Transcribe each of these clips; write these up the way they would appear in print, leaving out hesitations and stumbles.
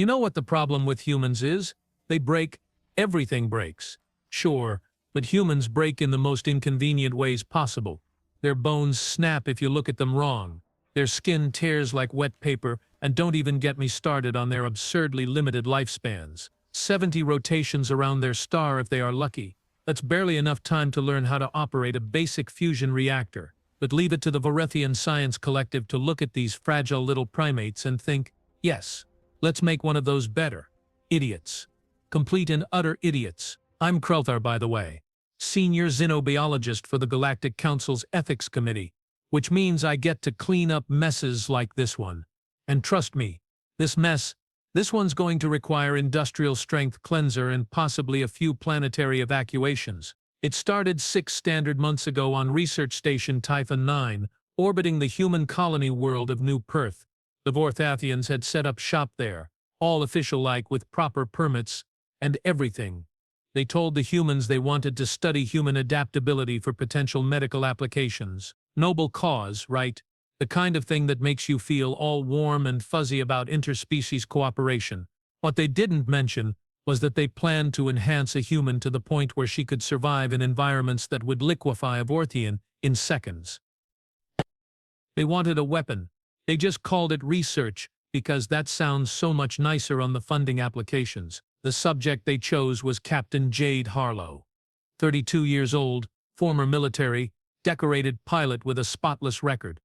You know what the problem with humans is? They break. Everything breaks. Sure, but humans break in the most inconvenient ways possible. Their bones snap if you look at them wrong. Their skin tears like wet paper, and don't even get me started on their absurdly limited lifespans. 70 rotations around their star if they are lucky. That's barely enough time to learn how to operate a basic fusion reactor. But leave it to the Vorathian Science Collective to look at these fragile little primates and think, yes, let's make one of those better. Idiots. Complete and utter idiots. I'm Krelthar, by the way, senior xenobiologist for the Galactic Council's Ethics Committee, which means I get to clean up messes like this one. And trust me, this one's going to require industrial-strength cleanser and possibly a few planetary evacuations. It started 6 standard months ago on Research Station Typhon 9, orbiting the human colony world of New Perth. The Vorathians had set up shop there, all official-like with proper permits and everything. They told the humans they wanted to study human adaptability for potential medical applications. Noble cause, right? The kind of thing that makes you feel all warm and fuzzy about interspecies cooperation. What they didn't mention was that they planned to enhance a human to the point where she could survive in environments that would liquefy a Vorathian in seconds. They wanted a weapon. They just called it research because that sounds so much nicer on the funding applications. The subject they chose was Captain Jade Harlow. 32 years old, former military, decorated pilot with a spotless record.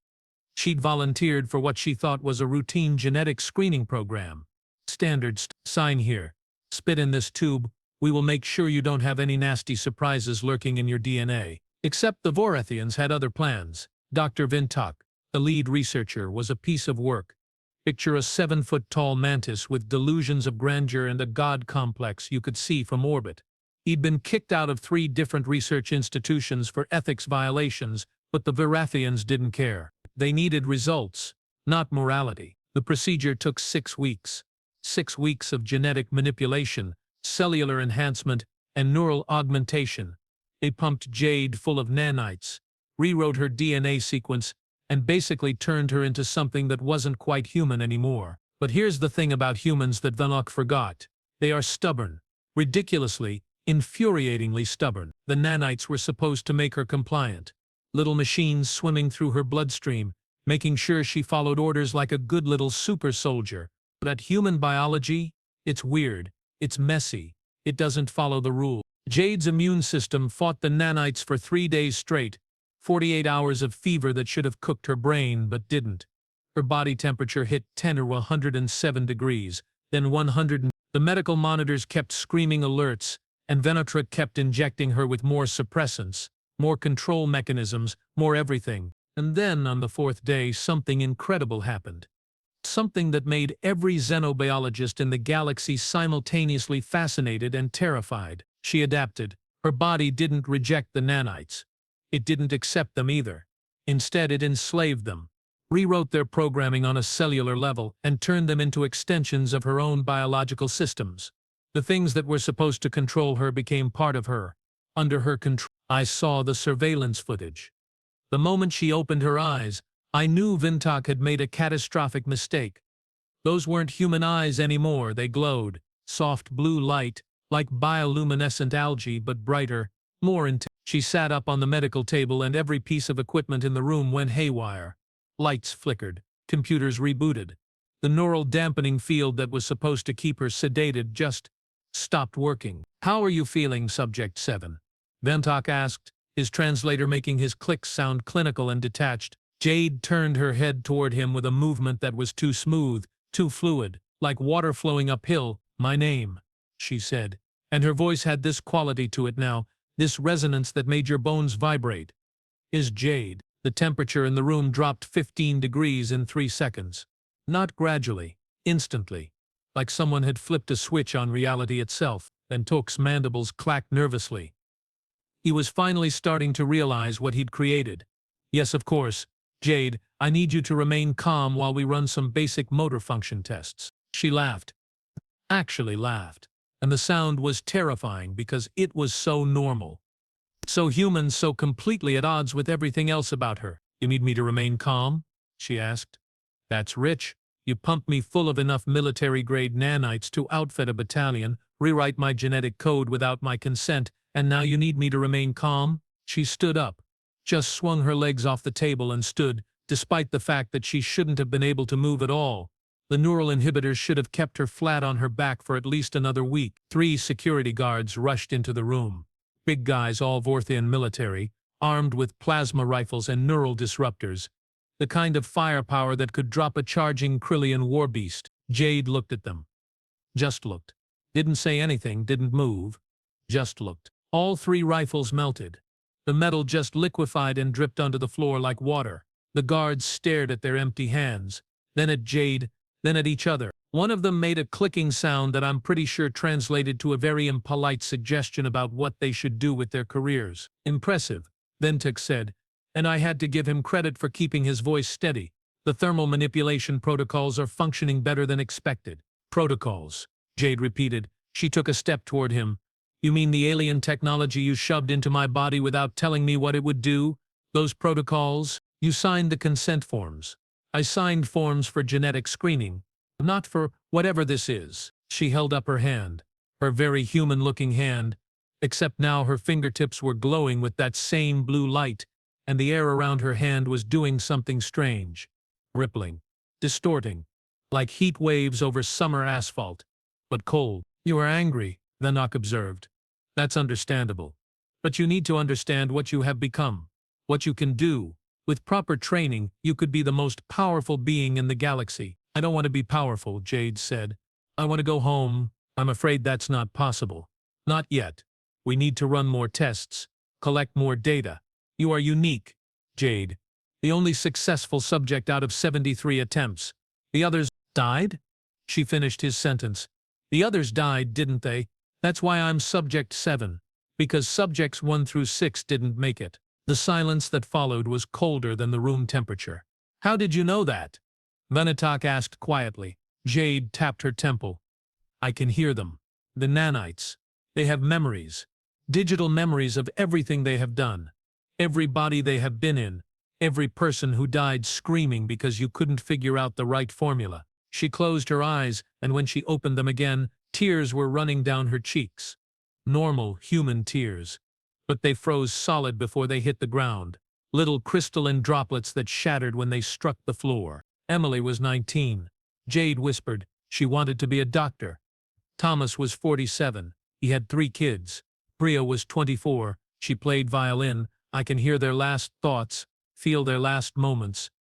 She'd volunteered for what she thought was a routine genetic screening program. Standard sign here. Spit in this tube. We will make sure you don't have any nasty surprises lurking in your DNA. Except the Vorathians had other plans. Dr. Vintok, the lead researcher, was a piece of work. Picture a 7-foot-tall mantis with delusions of grandeur and a god complex you could see from orbit. He'd been kicked out of 3 different research institutions for ethics violations, but the Vorathians didn't care. They needed results, not morality. The procedure took 6 weeks. 6 weeks of genetic manipulation, cellular enhancement, and neural augmentation. They pumped Jade full of nanites, rewrote her DNA sequence, and basically turned her into something that wasn't quite human anymore. But here's the thing about humans that Vintok forgot. They are stubborn. Ridiculously, infuriatingly stubborn. The nanites were supposed to make her compliant. Little machines swimming through her bloodstream, making sure she followed orders like a good little super soldier. But at human biology, it's weird, it's messy, it doesn't follow the rule. Jade's immune system fought the nanites for 3 days straight, 48 hours of fever that should have cooked her brain but didn't. Her body temperature hit 10 or 107 degrees, then 100. The medical monitors kept screaming alerts, and Vintok kept injecting her with more suppressants, more control mechanisms, more everything. And then, on the 4th day, something incredible happened. Something that made every xenobiologist in the galaxy simultaneously fascinated and terrified. She adapted. Her body didn't reject the nanites. It didn't accept them either. Instead, it enslaved them, rewrote their programming on a cellular level, and turned them into extensions of her own biological systems. The things that were supposed to control her became part of her, under her control. I saw the surveillance footage. The moment she opened her eyes, I knew Vintok had made a catastrophic mistake. Those weren't human eyes anymore. They glowed, soft blue light, like bioluminescent algae, but brighter, more intense. She sat up on the medical table and every piece of equipment in the room went haywire. Lights flickered, computers rebooted. The neural dampening field that was supposed to keep her sedated just stopped working. How are you feeling, Subject 7? Vintok asked, his translator making his clicks sound clinical and detached. Jade turned her head toward him with a movement that was too smooth, too fluid, like water flowing uphill. My name, she said, and her voice had this quality to it now, this resonance that made your bones vibrate, is Jade. The temperature in the room dropped 15 degrees in 3 seconds. Not gradually, instantly, like someone had flipped a switch on reality itself. Then Tok's mandibles clacked nervously. He was finally starting to realize what he'd created. Yes, of course, Jade, I need you to remain calm while we run some basic motor function tests. She laughed. Actually laughed. And the sound was terrifying because it was so normal. So human, so completely at odds with everything else about her. You need me to remain calm? She asked. That's rich. You pumped me full of enough military-grade nanites to outfit a battalion, rewrite my genetic code without my consent, and now you need me to remain calm?" She stood up, just swung her legs off the table and stood, despite the fact that she shouldn't have been able to move at all. The neural inhibitors should have kept her flat on her back for at least another week. 3 security guards rushed into the room. Big guys, all Vorathian military, armed with plasma rifles and neural disruptors. The kind of firepower that could drop a charging Krillian warbeast. Jade looked at them. Just looked. Didn't say anything, didn't move. Just looked. All 3 rifles melted. The metal just liquefied and dripped onto the floor like water. The guards stared at their empty hands, then at Jade, then at each other. One of them made a clicking sound that I'm pretty sure translated to a very impolite suggestion about what they should do with their careers. "Impressive," Ventek said, and I had to give him credit for keeping his voice steady. "The thermal manipulation protocols are functioning better than expected." "Protocols," Jade repeated. She took a step toward him. "You mean the alien technology you shoved into my body without telling me what it would do? Those protocols? You signed the consent forms." "I signed forms for genetic screening, not for whatever this is." She held up her hand, her very human-looking hand, except now her fingertips were glowing with that same blue light, and the air around her hand was doing something strange. Rippling, distorting, like heat waves over summer asphalt, but cold. "You are angry," Venok observed. "That's understandable. But you need to understand what you have become, what you can do. With proper training, you could be the most powerful being in the galaxy." "I don't want to be powerful," Jade said. "I want to go home." "I'm afraid that's not possible." "Not yet. We need to run more tests, collect more data. You are unique, Jade. The only successful subject out of 73 attempts. The others died?" She finished his sentence. "The others died, didn't they? That's why I'm subject 7. Because subjects 1 through 6 didn't make it." The silence that followed was colder than the room temperature. "How did you know that?" Venetok asked quietly. Jade tapped her temple. "I can hear them. The nanites. They have memories. Digital memories of everything they have done. Every body they have been in. Every person who died screaming because you couldn't figure out the right formula." She closed her eyes, and when she opened them again, tears were running down her cheeks. Normal, human tears. But they froze solid before they hit the ground. Little crystalline droplets that shattered when they struck the floor. Emily was 19. Jade whispered. She wanted to be a doctor. Thomas was 47. He had 3 kids. Priya was 24. She played violin. I can hear their last thoughts, feel their last moments.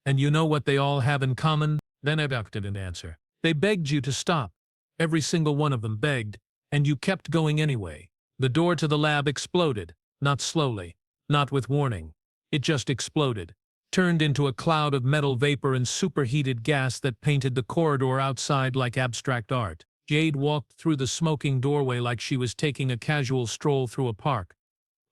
"And you know what they all have in common?" Venok didn't answer. "They begged you to stop. Every single one of them begged, and you kept going anyway." The door to the lab exploded, not slowly, not with warning. It just exploded, turned into a cloud of metal vapor and superheated gas that painted the corridor outside like abstract art. Jade walked through the smoking doorway like she was taking a casual stroll through a park.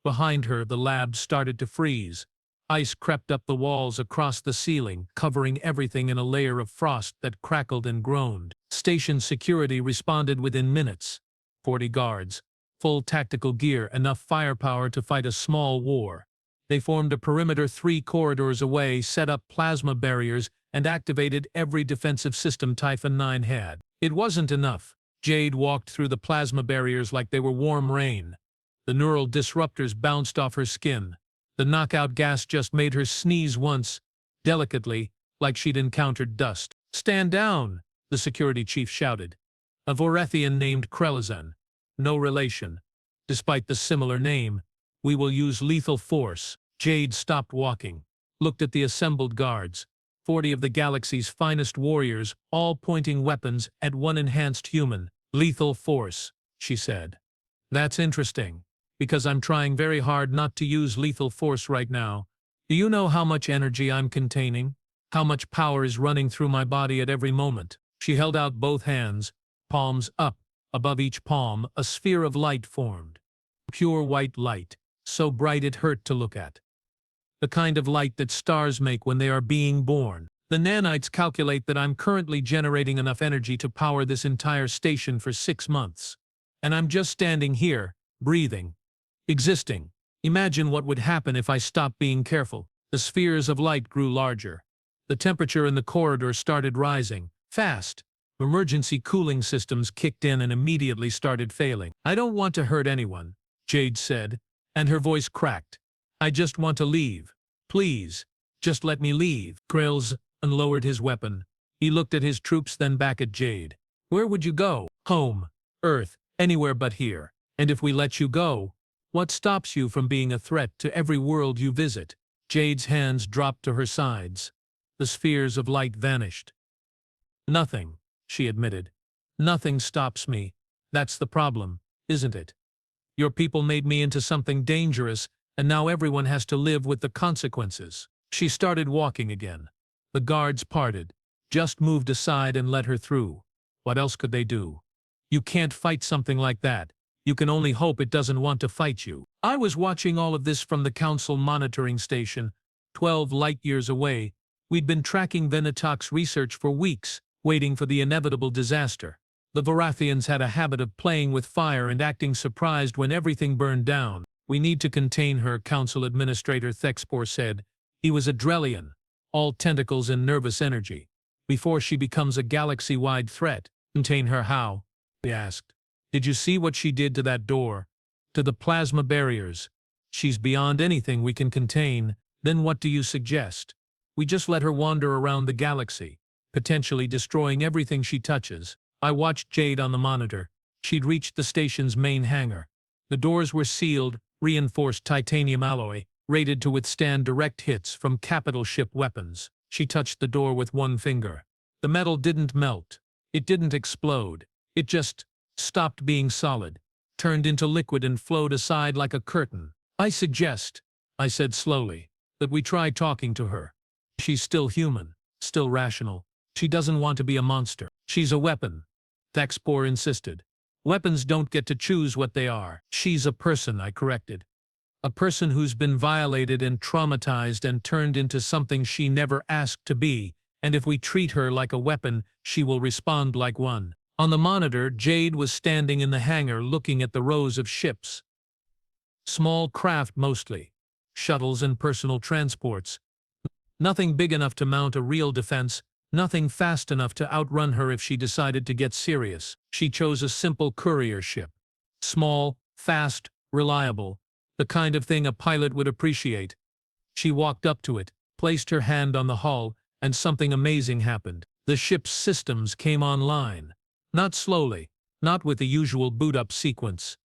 Behind her, the lab started to freeze. Ice crept up the walls across the ceiling, covering everything in a layer of frost that crackled and groaned. Station security responded within minutes. 40 guards. Full tactical gear, enough firepower to fight a small war. They formed a perimeter 3 corridors away, set up plasma barriers, and activated every defensive system Typhon 9 had. It wasn't enough. Jade walked through the plasma barriers like they were warm rain. The neural disruptors bounced off her skin. The knockout gas just made her sneeze once, delicately, like she'd encountered dust. "Stand down," the security chief shouted. A Vorathian named Krelazan. No relation. Despite the similar name, "We will use lethal force." Jade stopped walking, looked at the assembled guards, 40 of the galaxy's finest warriors, all pointing weapons at one enhanced human. "Lethal force," she said. "That's interesting, because I'm trying very hard not to use lethal force right now. Do you know how much energy I'm containing? How much power is running through my body at every moment?" She held out both hands, palms up. Above each palm, a sphere of light formed. Pure white light, so bright it hurt to look at. The kind of light that stars make when they are being born. "The nanites calculate that I'm currently generating enough energy to power this entire station for 6 months. And I'm just standing here, breathing, existing. Imagine what would happen if I stopped being careful." The spheres of light grew larger. The temperature in the corridor started rising. Fast. Emergency cooling systems kicked in and immediately started failing. I don't want to hurt anyone, Jade said, and her voice cracked. I just want to leave. Please, just let me leave. Grills unlowered his weapon. He looked at his troops, then back at Jade. Where would you go? Home, Earth, anywhere but here. And if we let you go, what stops you from being a threat to every world you visit? Jade's hands dropped to her sides. The spheres of light vanished. Nothing, she admitted. Nothing stops me. That's the problem, isn't it? Your people made me into something dangerous, and now everyone has to live with the consequences. She started walking again. The guards parted, just moved aside and let her through. What else could they do? You can't fight something like that. You can only hope it doesn't want to fight you. I was watching all of this from the Council monitoring station, 12 light-years away. We'd been tracking Venatok's research for weeks, waiting for the inevitable disaster. The Vorathians had a habit of playing with fire and acting surprised when everything burned down. We need to contain her, Council Administrator Thexpor said. He was a Drellian, all tentacles and nervous energy. Before she becomes a galaxy-wide threat. Contain her how? He asked. Did you see what she did to that door? To the plasma barriers? She's beyond anything we can contain. Then what do you suggest? We just let her wander around the galaxy, potentially destroying everything she touches. I watched Jade on the monitor. She'd reached the station's main hangar. The doors were sealed, reinforced titanium alloy, rated to withstand direct hits from capital ship weapons. She touched the door with one finger. The metal didn't melt. It didn't explode. It just stopped being solid, turned into liquid and flowed aside like a curtain. I suggest, I said slowly, that we try talking to her. She's still human, still rational. She doesn't want to be a monster. She's a weapon, Thexpor insisted. Weapons don't get to choose what they are. She's a person, I corrected. A person who's been violated and traumatized and turned into something she never asked to be, and if we treat her like a weapon, she will respond like one. On the monitor, Jade was standing in the hangar looking at the rows of ships. Small craft mostly, shuttles and personal transports. Nothing big enough to mount a real defense, nothing fast enough to outrun her if she decided to get serious. She chose a simple courier ship. Small, fast, reliable, the kind of thing a pilot would appreciate. She walked up to it, placed her hand on the hull, and something amazing happened. The ship's systems came online. Not slowly, not with the usual boot-up sequence.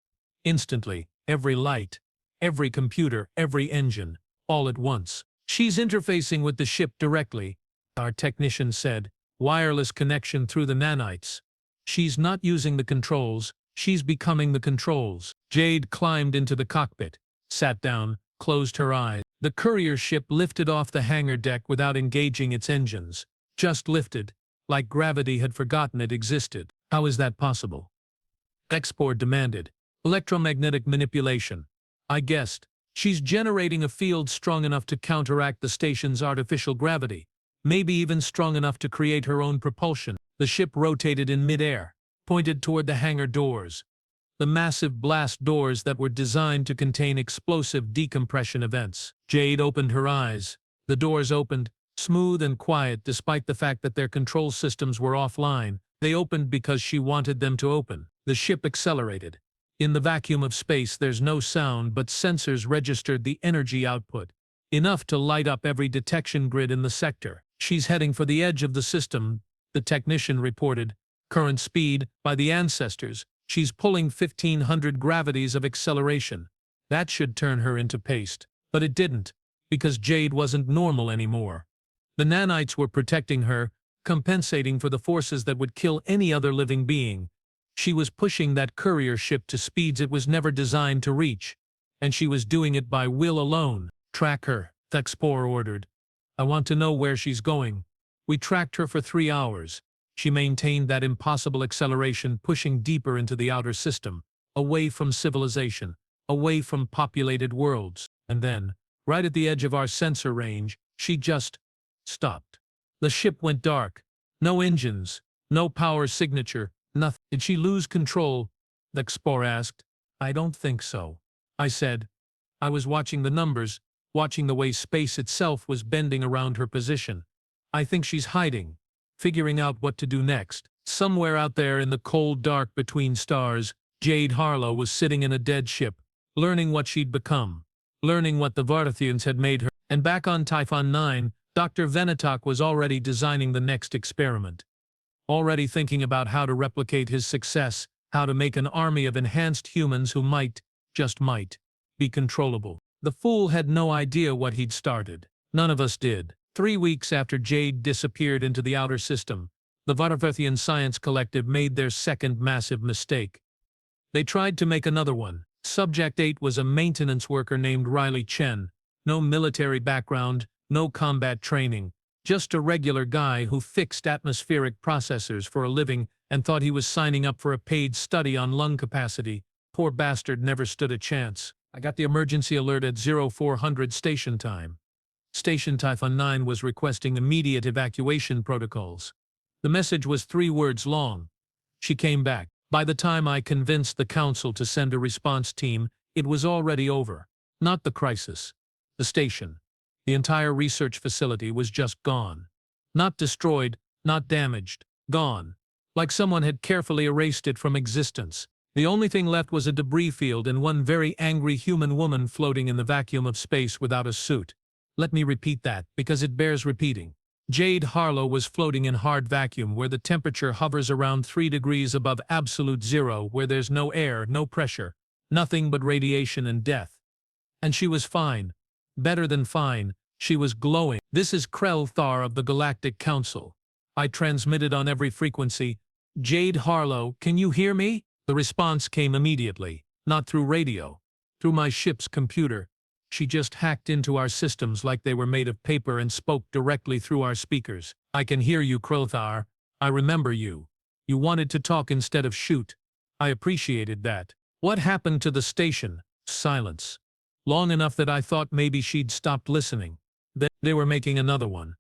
Instantly, every light, every computer, every engine, all at once. She's interfacing with the ship directly, our technician said. Wireless connection through the nanites. She's not using the controls, she's becoming the controls. Jade climbed into the cockpit, sat down, closed her eyes. The courier ship lifted off the hangar deck without engaging its engines. Just lifted, like gravity had forgotten it existed. How is that possible? Thexpor demanded. Electromagnetic manipulation. I guessed. She's generating a field strong enough to counteract the station's artificial gravity, maybe even strong enough to create her own propulsion. The ship rotated in midair, pointed toward the hangar doors. The massive blast doors that were designed to contain explosive decompression events. Jade opened her eyes. The doors opened, smooth and quiet despite the fact that their control systems were offline. They opened because she wanted them to open. The ship accelerated. In the vacuum of space there's no sound, but sensors registered the energy output, enough to light up every detection grid in the sector. She's heading for the edge of the system, the technician reported. Current speed, by the ancestors, she's pulling 1,500 gravities of acceleration. That should turn her into paste. But it didn't, because Jade wasn't normal anymore. The nanites were protecting her, compensating for the forces that would kill any other living being. She was pushing that courier ship to speeds it was never designed to reach, and she was doing it by will alone. Track her, Thexpor ordered. I want to know where she's going. We tracked her for 3 hours. She maintained that impossible acceleration, pushing deeper into the outer system, away from civilization, away from populated worlds. And then, right at the edge of our sensor range, she just stopped. The ship went dark. No engines, no power signature, nothing. Did she lose control? Thexpor asked. I don't think so, I said. I was watching the numbers, watching the way space itself was bending around her position. I think she's hiding, figuring out what to do next. Somewhere out there in the cold dark between stars, Jade Harlow was sitting in a dead ship, learning what she'd become, learning what the Vorathians had made her. And back on Typhon 9, Dr. Venetok was already designing the next experiment. Already thinking about how to replicate his success, how to make an army of enhanced humans who might, just might, be controllable. The fool had no idea what he'd started. None of us did. 3 weeks after Jade disappeared into the outer system, the Vorathian Science Collective made their second massive mistake. They tried to make another one. Subject 8 was a maintenance worker named Riley Chen. No military background, no combat training. Just a regular guy who fixed atmospheric processors for a living and thought he was signing up for a paid study on lung capacity. Poor bastard never stood a chance. I got the emergency alert at 0400 station time. Station Typhon 9 was requesting immediate evacuation protocols. The message was 3 words long. She came back. By the time I convinced the council to send a response team, it was already over. Not the crisis. The station. The entire research facility was just gone. Not destroyed, not damaged. Gone. Like someone had carefully erased it from existence. The only thing left was a debris field and one very angry human woman floating in the vacuum of space without a suit. Let me repeat that, because it bears repeating. Jade Harlow was floating in hard vacuum where the temperature hovers around 3 degrees above absolute zero, where there's no air, no pressure, nothing but radiation and death. And she was fine. Better than fine. She was glowing. This is Krell Thar of the Galactic Council. I transmitted on every frequency. Jade Harlow, can you hear me? The response came immediately. Not through radio. Through my ship's computer. She just hacked into our systems like they were made of paper and spoke directly through our speakers. I can hear you, Krelthar. I remember you. You wanted to talk instead of shoot. I appreciated that. What happened to the station? Silence. Long enough that I thought maybe she'd stopped listening. Then they were making another one.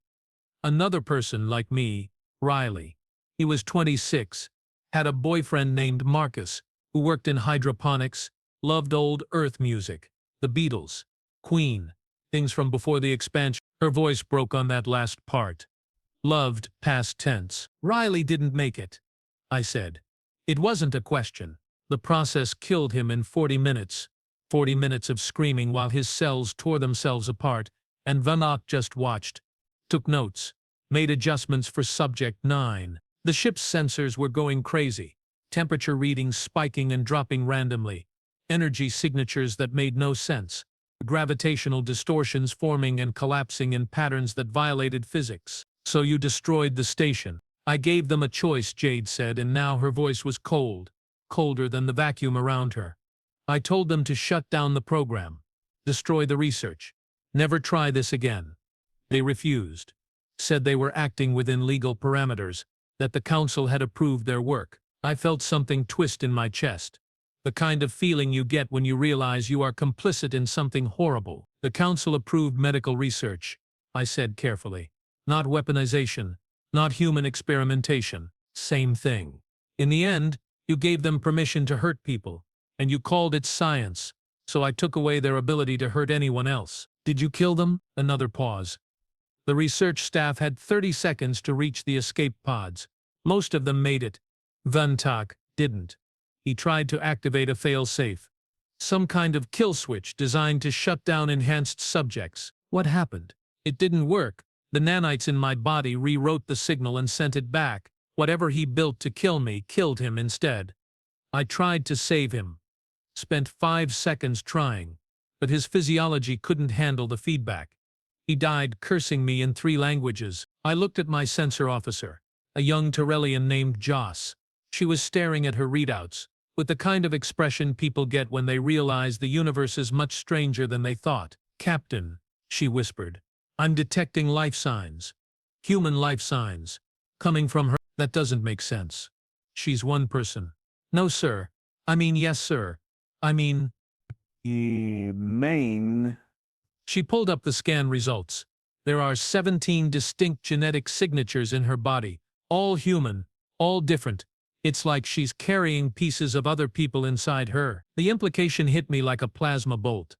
Another person like me, Riley. He was 26, had a boyfriend named Marcus, who worked in hydroponics, loved old Earth music, the Beatles, Queen, things from before the expansion. Her voice broke on that last part. Loved, past tense. Riley didn't make it, I said. It wasn't a question. The process killed him in 40 minutes. 40 minutes of screaming while his cells tore themselves apart, and Vanok just watched. Took notes. Made adjustments for Subject 9. The ship's sensors were going crazy. Temperature readings spiking and dropping randomly. Energy signatures that made no sense. Gravitational distortions forming and collapsing in patterns that violated physics. So you destroyed the station. I gave them a choice, Jade said, and now her voice was cold. Colder than the vacuum around her. I told them to shut down the program. Destroy the research. Never try this again. They refused. Said they were acting within legal parameters, that the council had approved their work. I felt something twist in my chest. The kind of feeling you get when you realize you are complicit in something horrible. The council approved medical research, I said carefully. Not weaponization, not human experimentation. Same thing. In the end, you gave them permission to hurt people, and you called it science, so I took away their ability to hurt anyone else. Did you kill them? Another pause. The research staff had 30 seconds to reach the escape pods. Most of them made it. Vantak didn't. He tried to activate a fail-safe. Some kind of kill switch designed to shut down enhanced subjects. What happened? It didn't work. The nanites in my body rewrote the signal and sent it back. Whatever he built to kill me killed him instead. I tried to save him. Spent 5 seconds trying, but his physiology couldn't handle the feedback. He died cursing me in 3 languages. I looked at my sensor officer, a young Tyrellian named Joss. She was staring at her readouts, with the kind of expression people get when they realize the universe is much stranger than they thought. Captain, she whispered, I'm detecting life signs. Human life signs. Coming from her. That doesn't make sense. She's one person. No, sir. I mean, yes, sir. I mean... She pulled up the scan results. There are 17 distinct genetic signatures in her body, all human, all different. It's like she's carrying pieces of other people inside her. The implication hit me like a plasma bolt.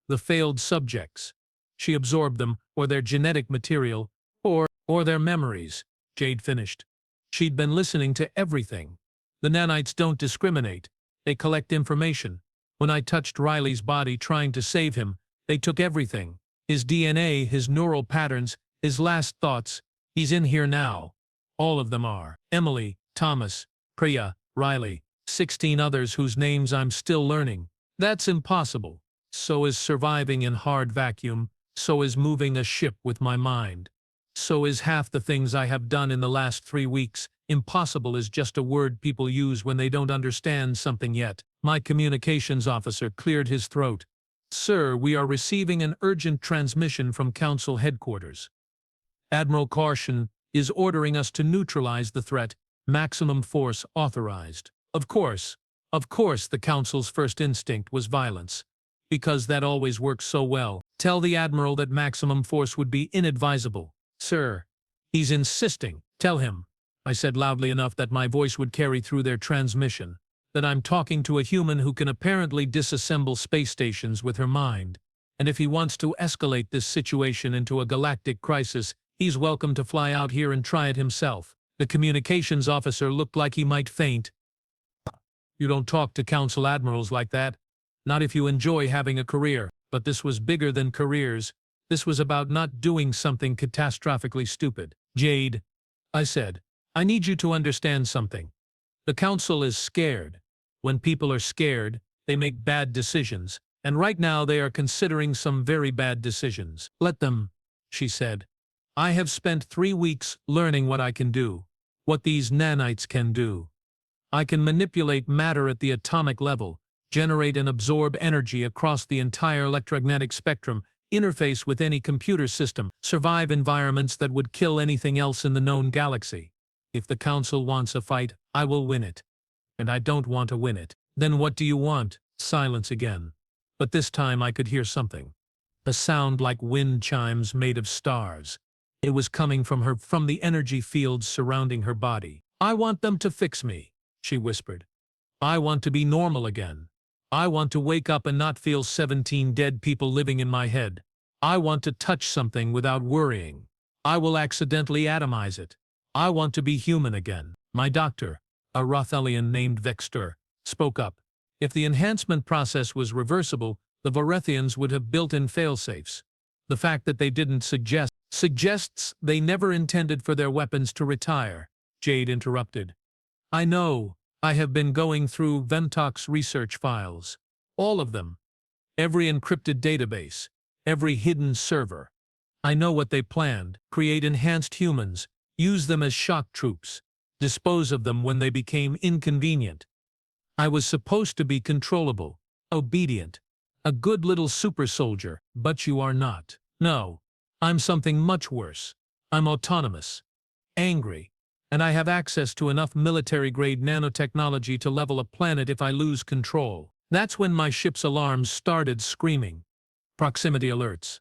The failed subjects. She absorbed them, or their genetic material, or their memories. Jade finished. She'd been listening to everything. The nanites don't discriminate. They collect information. When I touched Riley's body trying to save him, they took everything. His DNA, his neural patterns, his last thoughts. He's in here now. All of them are. Emily, Thomas, Priya, Riley, 16 others whose names I'm still learning. That's impossible. So is surviving in hard vacuum. So is moving a ship with my mind. So is half the things I have done in the last 3 weeks. Impossible is just a word people use when they don't understand something yet. My communications officer cleared his throat. Sir, we are receiving an urgent transmission from Council headquarters. Admiral Caution is ordering us to neutralize the threat. Maximum force authorized. Of course, the Council's first instinct was violence. Because that always works so well. Tell the Admiral that maximum force would be inadvisable. Sir, he's insisting. Tell him, I said loudly enough that my voice would carry through their transmission, that I'm talking to a human who can apparently disassemble space stations with her mind. And if he wants to escalate this situation into a galactic crisis, he's welcome to fly out here and try it himself. The communications officer looked like he might faint. You don't talk to Council admirals like that. Not if you enjoy having a career. But this was bigger than careers. This was about not doing something catastrophically stupid. Jade, I said, I need you to understand something. The Council is scared. When people are scared, they make bad decisions. And right now they are considering some very bad decisions. Let them, she said. I have spent 3 weeks learning what I can do. What these nanites can do. I can manipulate matter at the atomic level, generate and absorb energy across the entire electromagnetic spectrum, interface with any computer system, survive environments that would kill anything else in the known galaxy. If the Council wants a fight, I will win it. And I don't want to win it. Then what do you want? Silence again. But this time I could hear something. A sound like wind chimes made of stars. It was coming from her, from the energy fields surrounding her body. I want them to fix me, she whispered. I want to be normal again. I want to wake up and not feel 17 dead people living in my head. I want to touch something without worrying. I will accidentally atomize it. I want to be human again. My doctor, a Rothelian named Vexter, spoke up. If the enhancement process was reversible, the Vorathians would have built-in failsafes. The fact that they didn't suggests they never intended for their weapons to retire, Jade interrupted. I know. I have been going through Ventok's research files. All of them. Every encrypted database. Every hidden server. I know what they planned. Create enhanced humans. Use them as shock troops. Dispose of them when they became inconvenient. I was supposed to be controllable. Obedient. A good little super soldier. But you are not. No. I'm something much worse. I'm autonomous. Angry. And I have access to enough military-grade nanotechnology to level a planet if I lose control. That's when my ship's alarms started screaming. Proximity alerts.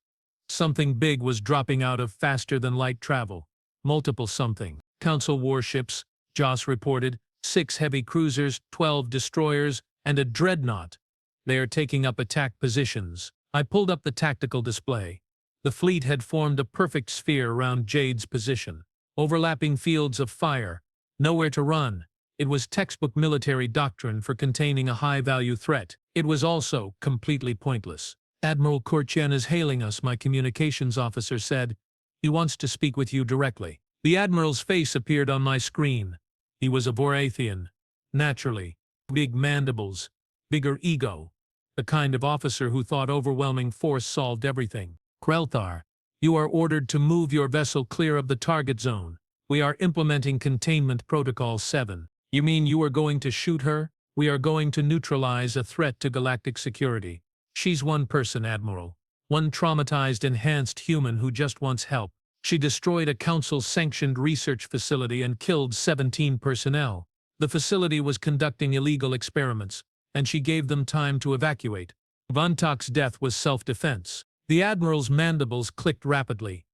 Something big was dropping out of faster-than-light travel. Multiple something. Council warships, Joss reported, 6 heavy cruisers, 12 destroyers, and a dreadnought. They are taking up attack positions. I pulled up the tactical display. The fleet had formed a perfect sphere around Jade's position. Overlapping fields of fire, nowhere to run. It was textbook military doctrine for containing a high-value threat. It was also completely pointless. Admiral Korchen is hailing us, my communications officer said. He wants to speak with you directly. The Admiral's face appeared on my screen. He was a Vorathian. Naturally. Big mandibles. Bigger ego. The kind of officer who thought overwhelming force solved everything. Krelthar. You are ordered to move your vessel clear of the target zone. We are implementing Containment Protocol 7. You mean you are going to shoot her? We are going to neutralize a threat to galactic security. She's one person, Admiral. One traumatized enhanced human who just wants help. She destroyed a Council-sanctioned research facility and killed 17 personnel. The facility was conducting illegal experiments, and she gave them time to evacuate. Ventok's death was self-defense. The Admiral's mandibles clicked rapidly.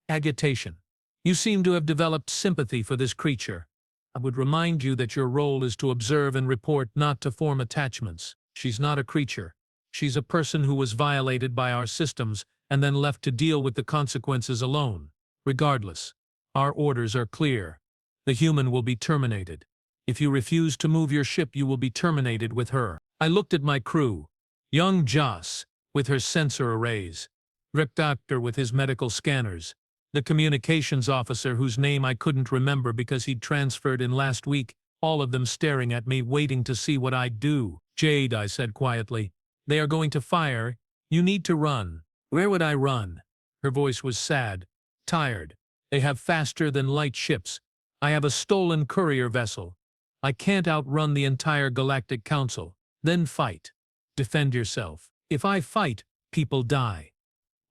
Agitation. You seem to have developed sympathy for this creature. I would remind you that your role is to observe and report, not to form attachments. She's not a creature. She's a person who was violated by our systems and then left to deal with the consequences alone. Regardless, Our orders are clear. The human will be terminated. If you refuse to move your ship, you will be terminated with her. I looked at my crew. Young Joss, with her sensor arrays. Rick Doctor with his medical scanners. The communications officer whose name I couldn't remember because he'd transferred in last week, all of them staring at me, waiting to see what I'd do. Jade, I said quietly. They are going to fire. You need to run. Where would I run? Her voice was sad, tired. They have faster than light ships. I have a stolen courier vessel. I can't outrun the entire Galactic Council. Then fight. Defend yourself. If I fight, people die.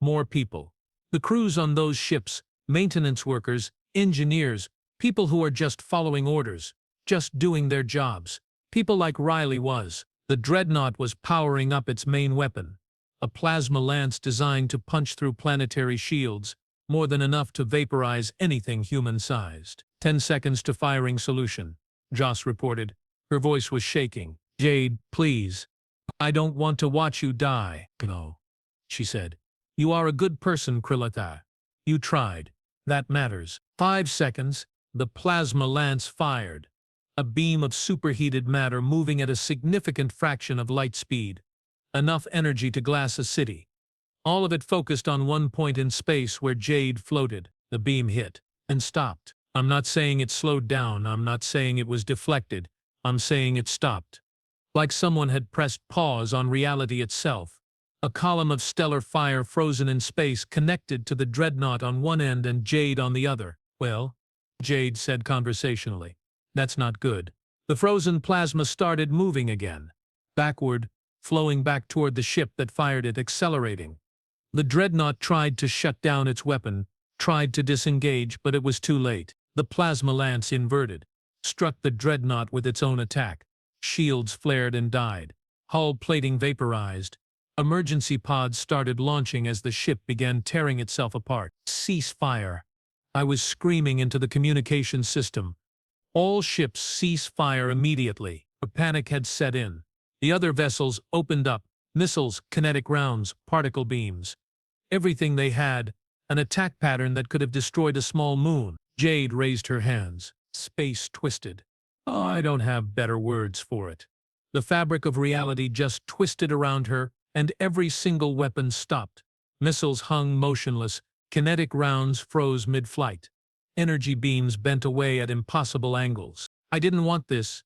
More people. The crews on those ships, maintenance workers, engineers, people who are just following orders, just doing their jobs. People like Riley was. The dreadnought was powering up its main weapon. A plasma lance designed to punch through planetary shields, more than enough to vaporize anything human-sized. 10 seconds to firing solution, Joss reported. Her voice was shaking. Jade, please. I don't want to watch you die. No, she said. You are a good person, Krillitha. You tried. That matters. 5 seconds. The plasma lance fired. A beam of superheated matter moving at a significant fraction of light speed. Enough energy to glass a city. All of it focused on one point in space where Jade floated. The beam hit and stopped. I'm not saying it slowed down. I'm not saying it was deflected. I'm saying it stopped. Like someone had pressed pause on reality itself. A column of stellar fire frozen in space connected to the dreadnought on one end and Jade on the other. Well, Jade said conversationally. That's not good. The frozen plasma started moving again. Backward, flowing back toward the ship that fired it, accelerating. The dreadnought tried to shut down its weapon, tried to disengage, but it was too late. The plasma lance inverted, struck the dreadnought with its own attack. Shields flared and died. Hull plating vaporized. Emergency pods started launching as the ship began tearing itself apart. Cease fire. I was screaming into the communication system. All ships cease fire immediately. A panic had set in. The other vessels opened up. Missiles, kinetic rounds, particle beams. Everything they had, an attack pattern that could have destroyed a small moon. Jade raised her hands. Space twisted. Oh, I don't have better words for it. The fabric of reality just twisted around her, and every single weapon stopped. Missiles hung motionless. Kinetic rounds froze mid-flight. Energy beams bent away at impossible angles. I didn't want this,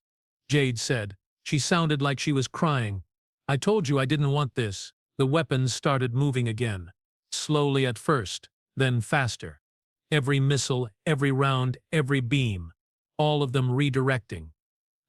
Jade said. She sounded like she was crying. I told you I didn't want this. The weapons started moving again. Slowly at first, then faster. Every missile, every round, every beam. All of them redirecting.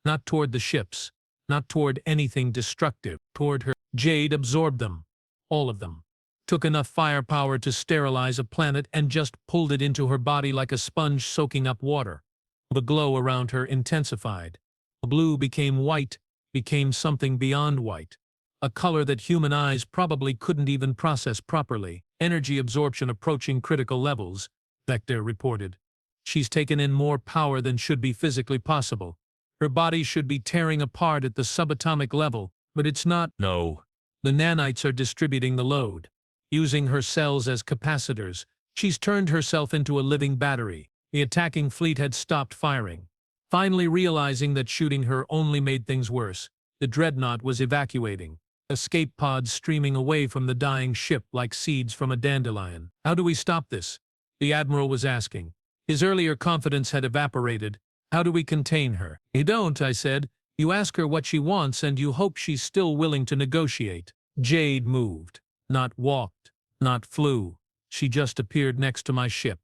Not toward the ships, not toward anything destructive, toward her. Jade absorbed them. All of them. Took enough firepower to sterilize a planet and just pulled it into her body like a sponge soaking up water. The glow around her intensified. Blue became white, became something beyond white. A color that human eyes probably couldn't even process properly. Energy absorption approaching critical levels, Vector reported. She's taken in more power than should be physically possible. Her body should be tearing apart at the subatomic level, but it's not. No. The nanites are distributing the load. Using her cells as capacitors, she's turned herself into a living battery. The attacking fleet had stopped firing. Finally realizing that shooting her only made things worse, the dreadnought was evacuating. Escape pods streaming away from the dying ship like seeds from a dandelion. How do we stop this? The Admiral was asking. His earlier confidence had evaporated. How do we contain her? You don't, I said. You ask her what she wants and you hope she's still willing to negotiate. Jade moved. Not walked, not flew. She just appeared next to my ship.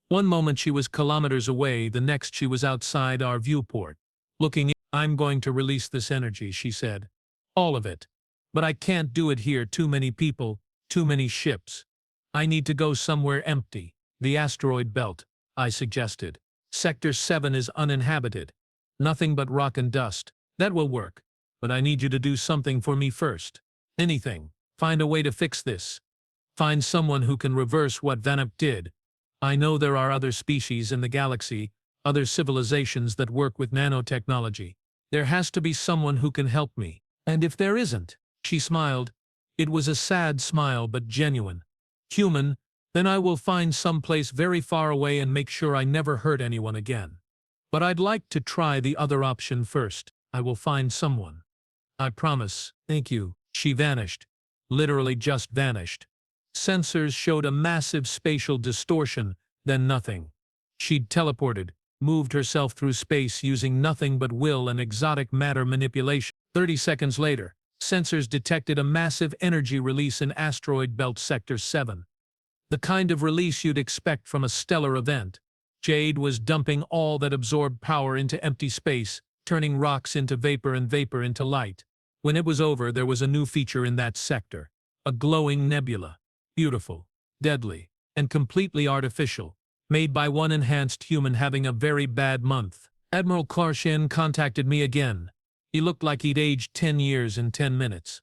One moment she was kilometers away, the next she was outside our viewport. Looking in. I'm going to release this energy, she said. All of it. But I can't do it here. Too many people, too many ships. I need to go somewhere empty. The asteroid belt, I suggested. Sector 7 is uninhabited. Nothing but rock and dust. That will work. But I need you to do something for me first. Anything. Find a way to fix this. Find someone who can reverse what Vanup did. I know there are other species in the galaxy, other civilizations that work with nanotechnology. There has to be someone who can help me. And if there isn't, she smiled. It was a sad smile but genuine. Human, Then I will find some place very far away and make sure I never hurt anyone again. But I'd like to try the other option first. I will find someone. I promise. Thank you. She vanished. Literally just vanished. Sensors showed a massive spatial distortion, then nothing. She'd teleported, moved herself through space using nothing but will and exotic matter manipulation. 30 seconds later, sensors detected a massive energy release in asteroid belt sector 7. The kind of release you'd expect from a stellar event. Jade was dumping all that absorbed power into empty space, turning rocks into vapor and vapor into light. When it was over, there was a new feature in that sector. A glowing nebula. Beautiful, deadly, and completely artificial, made by one enhanced human having a very bad month. Admiral Klarshin contacted me again. He looked like he'd aged 10 years in 10 minutes.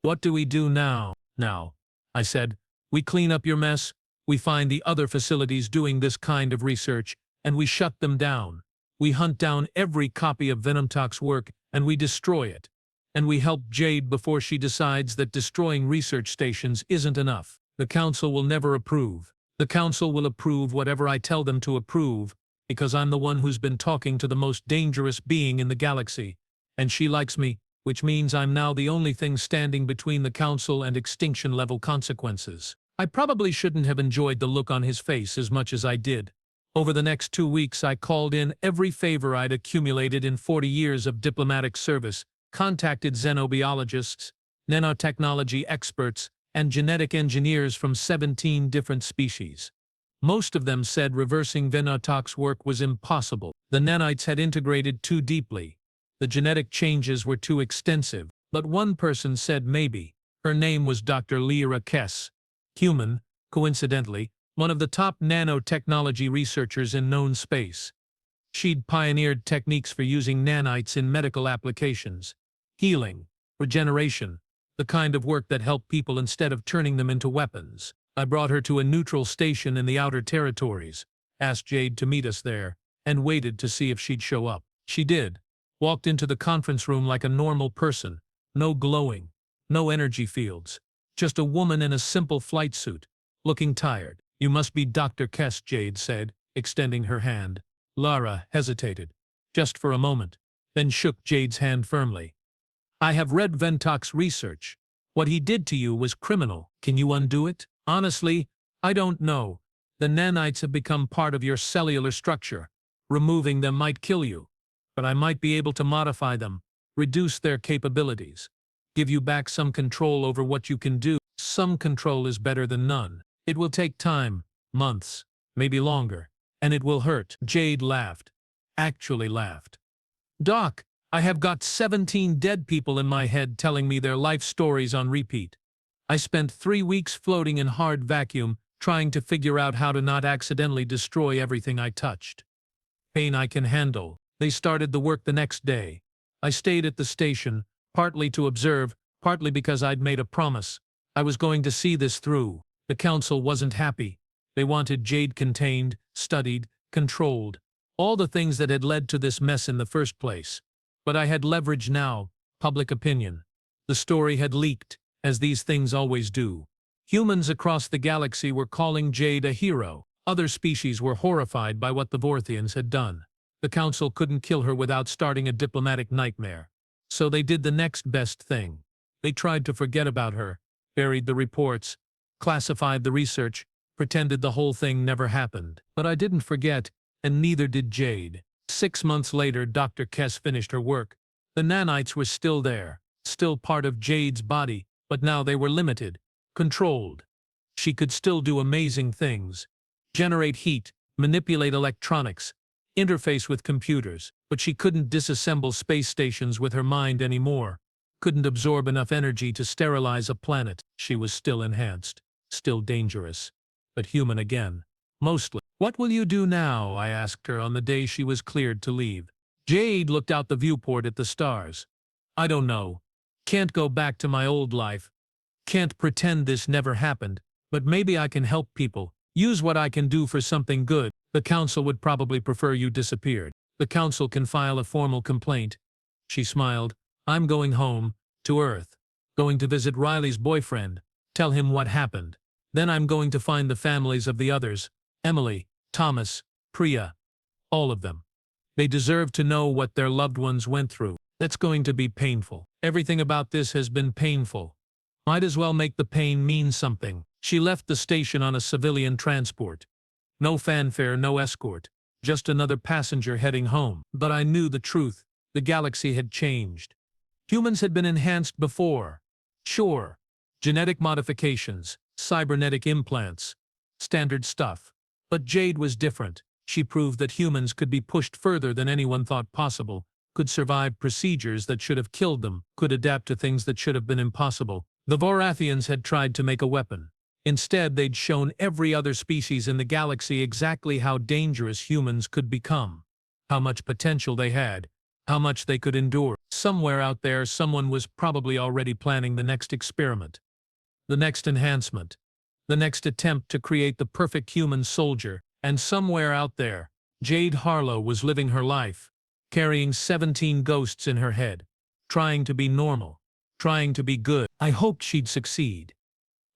What do we do now? Now, I said, we clean up your mess, we find the other facilities doing this kind of research, and we shut them down. We hunt down every copy of Venomtok's work, and we destroy it. And we help Jade before she decides that destroying research stations isn't enough. The Council will never approve. The Council will approve whatever I tell them to approve, because I'm the one who's been talking to the most dangerous being in the galaxy. And she likes me, which means I'm now the only thing standing between the Council and extinction-level consequences. I probably shouldn't have enjoyed the look on his face as much as I did. Over the next 2 weeks, I called in every favor I'd accumulated in 40 years of diplomatic service, contacted xenobiologists, nanotechnology experts, and genetic engineers from 17 different species. Most of them said reversing Venomtok's work was impossible. The nanites had integrated too deeply. The genetic changes were too extensive. But one person said maybe. Her name was Dr. Lyra Kess. Human, coincidentally, one of the top nanotechnology researchers in known space. She'd pioneered techniques for using nanites in medical applications. Healing, regeneration, the kind of work that helped people instead of turning them into weapons. I brought her to a neutral station in the outer territories, asked Jade to meet us there, and waited to see if she'd show up. She did. Walked into the conference room like a normal person. No glowing, no energy fields. Just a woman in a simple flight suit, looking tired. You must be Dr. Kess, Jade said, extending her hand. Lara hesitated, just for a moment, then shook Jade's hand firmly. I have read Venomtok's research. What he did to you was criminal. Can you undo it? Honestly, I don't know. The nanites have become part of your cellular structure. Removing them might kill you. But I might be able to modify them, reduce their capabilities, give you back some control over what you can do. Some control is better than none. It will take time, months, maybe longer, and it will hurt. Jade laughed. Actually laughed. Doc, I have got 17 dead people in my head telling me their life stories on repeat. I spent 3 weeks floating in hard vacuum, trying to figure out how to not accidentally destroy everything I touched. Pain I can handle. They started the work the next day. I stayed at the station, partly to observe, partly because I'd made a promise. I was going to see this through. The Council wasn't happy. They wanted Jade contained, studied, controlled. All the things that had led to this mess in the first place. But I had leverage now, public opinion. The story had leaked, as these things always do. Humans across the galaxy were calling Jade a hero. Other species were horrified by what the Vorathians had done. The Council couldn't kill her without starting a diplomatic nightmare. So they did the next best thing. They tried to forget about her, buried the reports, classified the research, pretended the whole thing never happened. But I didn't forget, and neither did Jade. 6 months later, Dr. Kess finished her work. The nanites were still there, still part of Jade's body, but now they were limited, controlled. She could still do amazing things. Generate heat, manipulate electronics, interface with computers, but she couldn't disassemble space stations with her mind anymore. Couldn't absorb enough energy to sterilize a planet. She was still enhanced, still dangerous, but human again. Mostly. What will you do now? I asked her on the day she was cleared to leave. Jade looked out the viewport at the stars. I don't know. Can't go back to my old life. Can't pretend this never happened, but maybe I can help people. Use what I can do for something good. The Council would probably prefer you disappeared. The Council can file a formal complaint. She smiled. I'm going home, to Earth. Going to visit Riley's boyfriend. Tell him what happened. Then I'm going to find the families of the others, Emily, Thomas, Priya, all of them. They deserve to know what their loved ones went through. That's going to be painful. Everything about this has been painful. Might as well make the pain mean something. She left the station on a civilian transport. No fanfare, no escort. Just another passenger heading home. But I knew the truth. The galaxy had changed. Humans had been enhanced before. Sure. Genetic modifications, cybernetic implants, standard stuff. But Jade was different. She proved that humans could be pushed further than anyone thought possible, could survive procedures that should have killed them, could adapt to things that should have been impossible. The Vorathians had tried to make a weapon. Instead, they'd shown every other species in the galaxy exactly how dangerous humans could become, how much potential they had, how much they could endure. Somewhere out there, someone was probably already planning the next experiment, the next enhancement, the next attempt to create the perfect human soldier. And somewhere out there, Jade Harlow was living her life, carrying 17 ghosts in her head, trying to be normal, trying to be good. I hoped she'd succeed.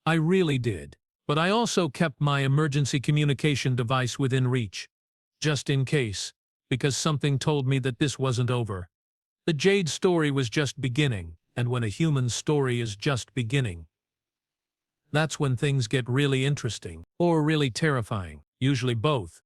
I really did. But I also kept my emergency communication device within reach, just in case, because something told me that this wasn't over. The Jade story was just beginning, and when a human story is just beginning, that's when things get really interesting, or really terrifying, usually both.